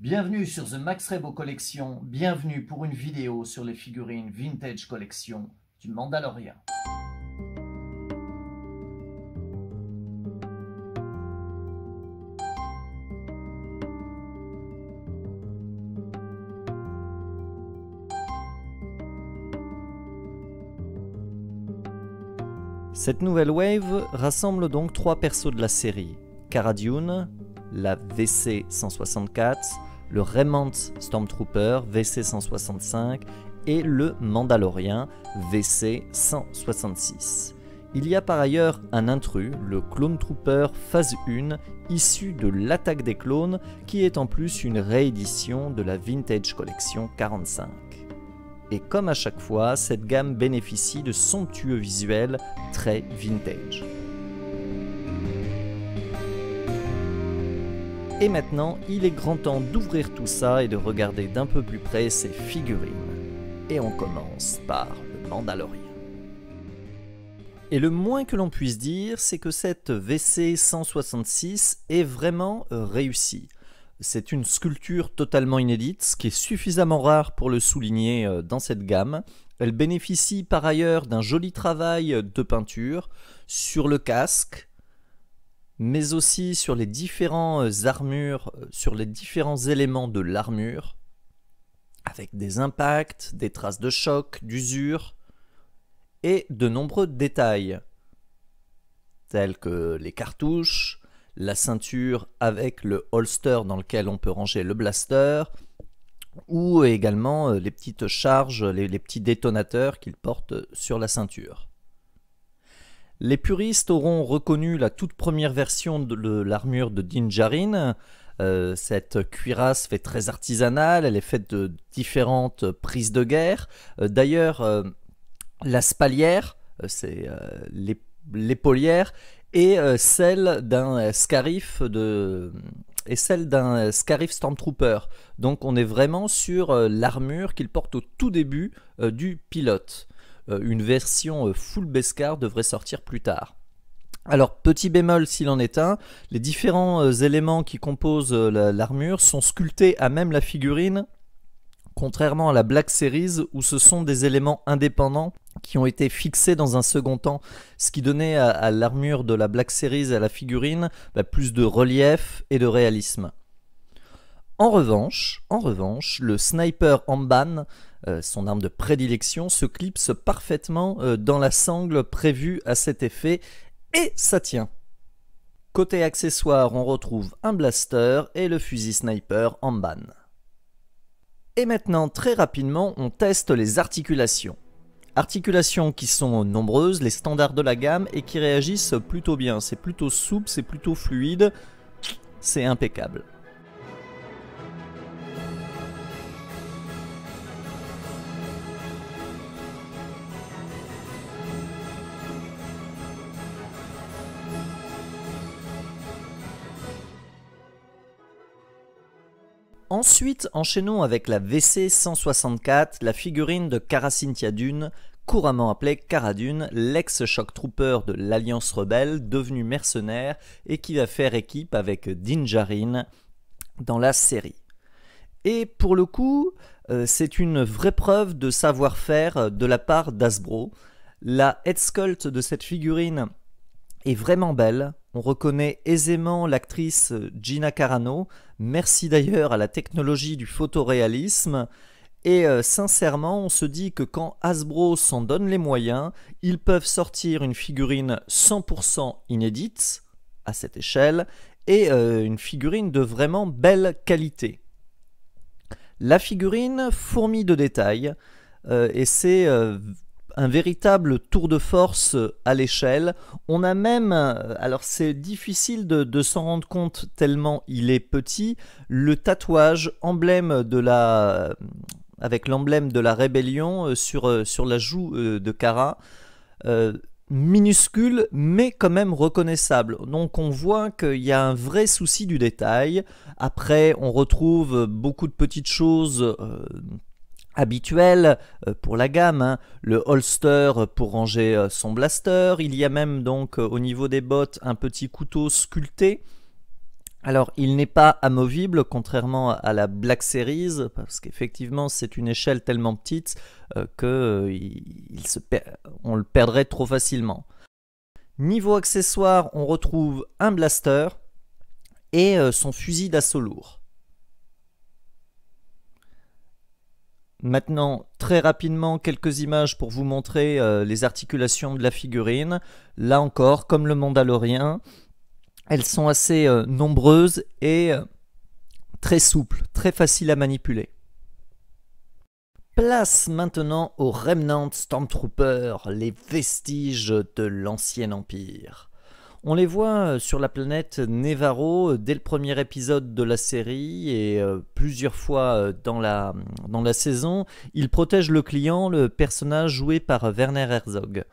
Bienvenue sur The Max Rebo Collection, bienvenue pour une vidéo sur les figurines Vintage Collection du Mandalorian. Cette nouvelle wave rassemble donc 3 persos de la série, Cara Dune, la VC-164, le Remnant Stormtrooper VC-165 et le Mandalorian VC-166. Il y a par ailleurs un intrus, le Clone Trooper Phase 1, issu de l'Attaque des Clones, qui est en plus une réédition de la Vintage Collection 45. Et comme à chaque fois, cette gamme bénéficie de somptueux visuels très vintage. Et maintenant, il est grand temps d'ouvrir tout ça et de regarder d'un peu plus près ces figurines. Et on commence par le Mandalorian. Et le moins que l'on puisse dire, c'est que cette VC-166 est vraiment réussie. C'est une sculpture totalement inédite, ce qui est suffisamment rare pour le souligner dans cette gamme. Elle bénéficie par ailleurs d'un joli travail de peinture sur le casque, mais aussi sur les différentes armures, sur les différents éléments de l'armure, avec des impacts, des traces de choc, d'usure, et de nombreux détails, tels que les cartouches, la ceinture avec le holster dans lequel on peut ranger le blaster, ou également les petites charges, les petits détonateurs qu'il porte sur la ceinture. Les puristes auront reconnu la toute première version de l'armure de Din Djarin. Cette cuirasse fait très artisanale, elle est faite de différentes prises de guerre. D'ailleurs, la spalière, c'est l'épaulière, et celle d'un Scarif Stormtrooper. Donc on est vraiment sur l'armure qu'il porte au tout début du pilote. Une version full Beskar devrait sortir plus tard. Alors petit bémol s'il en est un, les différents éléments qui composent l'armure sont sculptés à même la figurine, contrairement à la Black Series où ce sont des éléments indépendants qui ont été fixés dans un second temps, ce qui donnait à l'armure de la Black Series et à la figurine plus de relief et de réalisme. En revanche, le sniper Amban, son arme de prédilection, se clipse parfaitement dans la sangle prévue à cet effet, et ça tient. Côté accessoires, on retrouve un blaster et le fusil sniper Amban. Et maintenant, très rapidement, on teste les articulations. Articulations qui sont nombreuses, les standards de la gamme, et qui réagissent plutôt bien. C'est plutôt souple, c'est plutôt fluide, c'est impeccable. Ensuite, enchaînons avec la VC-164, la figurine de Cara Cynthia Dune, couramment appelée Cara Dune, l'ex-Shock Trooper de l'Alliance Rebelle, devenue mercenaire et qui va faire équipe avec Din Djarin dans la série. Et pour le coup, c'est une vraie preuve de savoir-faire de la part d'Hasbro. La head sculpt de cette figurine est vraiment belle. On reconnaît aisément l'actrice Gina Carano, merci d'ailleurs à la technologie du photoréalisme, et sincèrement on se dit que quand Hasbro s'en donne les moyens, ils peuvent sortir une figurine 100% inédite à cette échelle, et une figurine de vraiment belle qualité. La figurine fourmille de détails, et c'est un véritable tour de force à l'échelle. On a même, alors c'est difficile de s'en rendre compte tellement il est petit, le tatouage emblème avec l'emblème de la rébellion sur la joue de Cara, minuscule mais quand même reconnaissable. Donc on voit qu'il y a un vrai souci du détail. Après on retrouve beaucoup de petites choses habituel pour la gamme, le holster pour ranger son blaster. Il y a même donc au niveau des bottes un petit couteau sculpté Alors, il n'est pas amovible, contrairement à la Black Series, parce qu'effectivement, c'est une échelle tellement petite on le perdrait trop facilement. Niveau accessoires, on retrouve un blaster et son fusil d'assaut lourd. Maintenant, très rapidement, quelques images pour vous montrer les articulations de la figurine. Là encore, comme le Mandalorien, elles sont assez nombreuses et très souples, très faciles à manipuler. Place maintenant aux Remnant Stormtroopers, les vestiges de l'ancien empire. On les voit sur la planète Nevarro dès le premier épisode de la série et plusieurs fois dans la saison. Ils protègent le client, le personnage joué par Werner Herzog.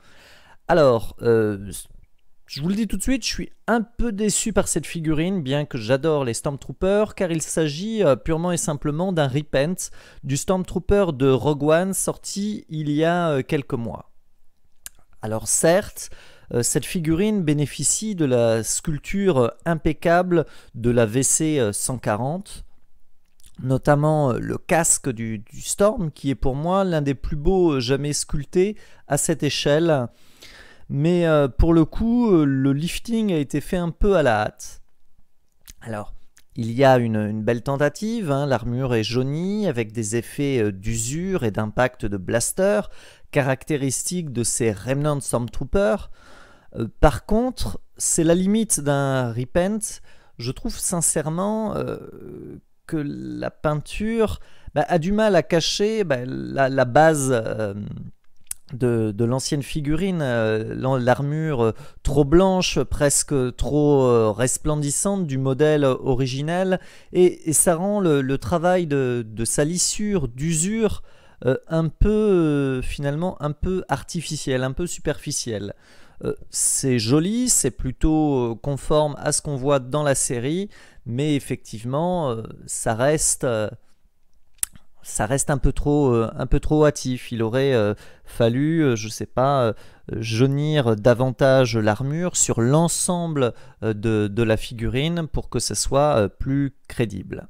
Alors, je vous le dis tout de suite, je suis un peu déçu par cette figurine, bien que j'adore les Stormtroopers, car il s'agit purement et simplement d'un repaint du Stormtrooper de Rogue One sorti il y a quelques mois. Alors certes, cette figurine bénéficie de la sculpture impeccable de la VC-140, notamment le casque du Storm, qui est pour moi l'un des plus beaux jamais sculptés à cette échelle. Mais pour le coup, le lifting a été fait un peu à la hâte. Alors, il y a une belle tentative, hein, l'armure est jaunie avec des effets d'usure et d'impact de blaster, caractéristiques de ces Remnant Stormtroopers. Par contre, c'est la limite d'un repaint. Je trouve sincèrement que la peinture a du mal à cacher la base de l'ancienne figurine, l'armure trop blanche, presque trop resplendissante du modèle originel, et ça rend le travail de salissure, d'usure, un peu finalement un peu artificiel, un peu superficiel. C'est joli, c'est plutôt conforme à ce qu'on voit dans la série, mais effectivement, ça reste un peu trop hâtif. Il aurait fallu, je sais pas, jaunir davantage l'armure sur l'ensemble de la figurine pour que ce soit plus crédible.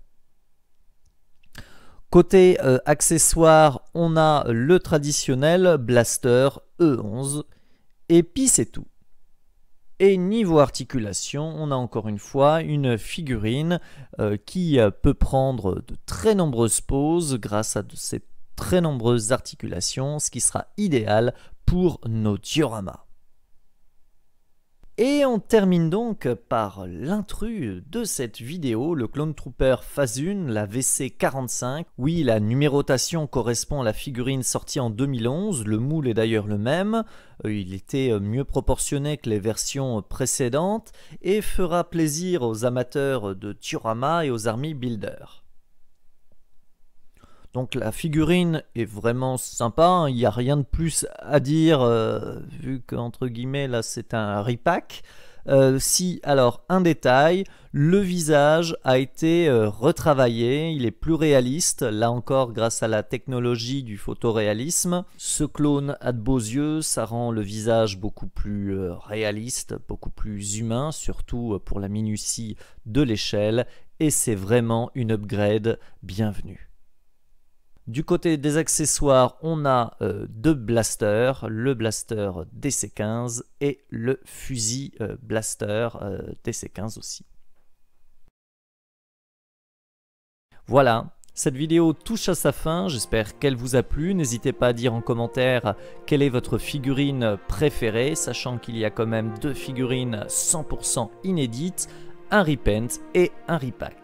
Côté accessoires, on a le traditionnel blaster E11 et puis c'est tout. Et niveau articulation, on a encore une fois une figurine qui peut prendre de très nombreuses poses grâce à ces très nombreuses articulations, ce qui sera idéal pour nos dioramas. Et on termine donc par l'intrus de cette vidéo, le Clone Trooper Phase 1, la VC45. Oui, la numérotation correspond à la figurine sortie en 2011, le moule est d'ailleurs le même, il était mieux proportionné que les versions précédentes et fera plaisir aux amateurs de diorama et aux army builders. Donc la figurine est vraiment sympa, hein. Il n'y a rien de plus à dire vu qu'entre guillemets là c'est un repack. Alors un détail, le visage a été retravaillé, il est plus réaliste, là encore grâce à la technologie du photoréalisme. Ce clone a de beaux yeux, ça rend le visage beaucoup plus réaliste, beaucoup plus humain, surtout pour la minutie de l'échelle, et c'est vraiment une upgrade bienvenue. Du côté des accessoires, on a deux blasters, le blaster DC-15 et le fusil blaster DC-15 aussi. Voilà, cette vidéo touche à sa fin, j'espère qu'elle vous a plu. N'hésitez pas à dire en commentaire quelle est votre figurine préférée, sachant qu'il y a quand même deux figurines 100% inédites, un repaint et un repack.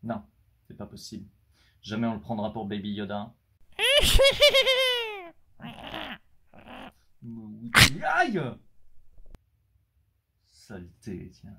Non, c'est pas possible. Jamais on le prendra pour Baby Yoda. Aïe! Saleté, tiens.